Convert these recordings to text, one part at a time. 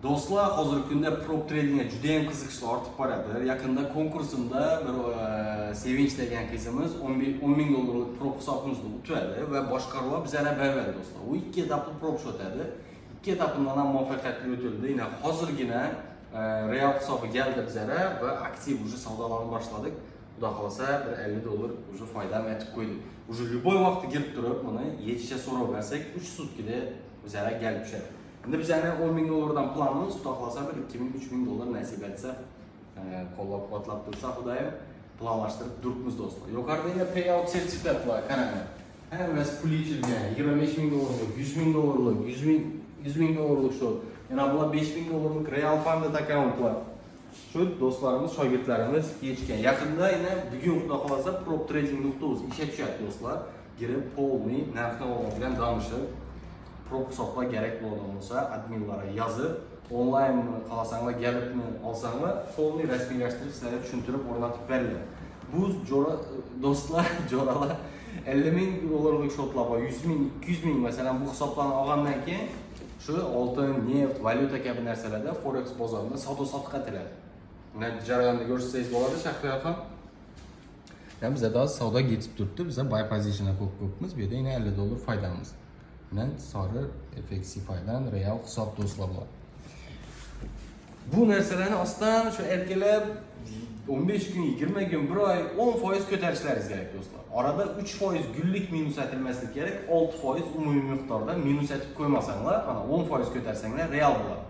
Do'stlar, hozirgi kunda prop tradingga juda ham qiziqishlar ortib boradi. Yaqinda konkursimda bir Sevinch degan qizimiz $10,000 prop hisobimizni o'tadi va boshqaruv bizlarga beradi do'stlar. U 2 etapli prop o'tadi. 2 etapidan ham muvaffaqiyatli o'tildi. Yana hozirgina real hisobi keldi bizlarga va aksiya уже savdolarni boshladik. Xudo xolasa bir $50 уже foydam yetib qo'ydi. Уже любой vaqtda kirib turib, buni yechishga so'rab bersak, 3 sutkada bizlarga kelib tushadi. Endi bizlarning $10,000 planimiz xudo xolasa bir $2,000-3,000 nasib etsa, qo'llab-quvvatlab tursa Xudoyim planlashtirib turibmiz do'stlar. Yuqorida yana payout sertifikatlar qarang. Hammasi pul ichilgan, $25,000, $100,000 shu. Yana bular $5,000 real fund akkauntlar. Shu do'stlarimiz, shogirdlarimiz yechgan. Yaqinda yana bugun xudo xolasa proptrading.uz ishga tushadi do'stlar. Girib polni narx-navo bilan danishib, prop hisoblar kerak bo'lgan bo'lsa, adminlarga yozib, onlayn qalasanglar, galibni olsanglar, polni rasmiylashtirib sizlarga tushuntirib o'rnatib beriladi. Bu do'stlar, jo'ralar $50,000 shotlar bor, $100,000, $200,000 masalan bu hisoblarni olgandan keyin shu oltin, neft, valyuta kabi narsalarda forex bozorida savdo-sotiq qilinadi. Buni jarayonda ko'rsangiz bo'ladi, Shahriyorxon. Bizda savdo ketib turibdi. Biz buy positionga ko'pmiz. Bu yerda yana $50 foydamiz. Bilan sori FX foydan real hisob do'stlar bor. Bu narsalarni ostan shu erkalab 15 kun, 20 kun, 1 oy 10% ko'tarishlaringiz kerak do'stlar. Orada 3% gullik minus atilmaslik kerak, 6% umumiy miqdorda minus atib qo'ymasanglar, mana 10% ko'tarsanglar real bo'ladi.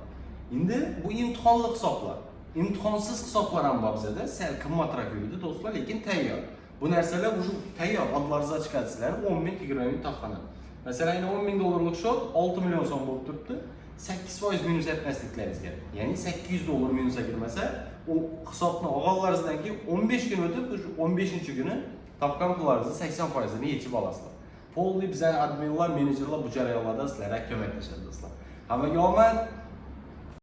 Endi bu imtihonli hisoblar. Imtihonsiz hisoblar ham bor bizda, sal qimmatroq yuradi do'stlar, lekin tayyor. Bu narsalar уже tayyor, odlarga chiqadi sizlar 10,000, 20,000 taqanadi. Masalan, $10,000 shot 6 million so'm bo'lib turibdi. 8% minus etmasliklaringiz kerak. Ya'ni $800 minusga kirmasa, u hisobni olganlaringizdan keyin 15 kun o'tib, 15-kuni topgan pullaringizni 80%ni yechib olasizlar. Polli bizning adminlar, menejerlar bu jarayonlarda sizlarga ko'maklashadi do'stlar. Hammaga omad.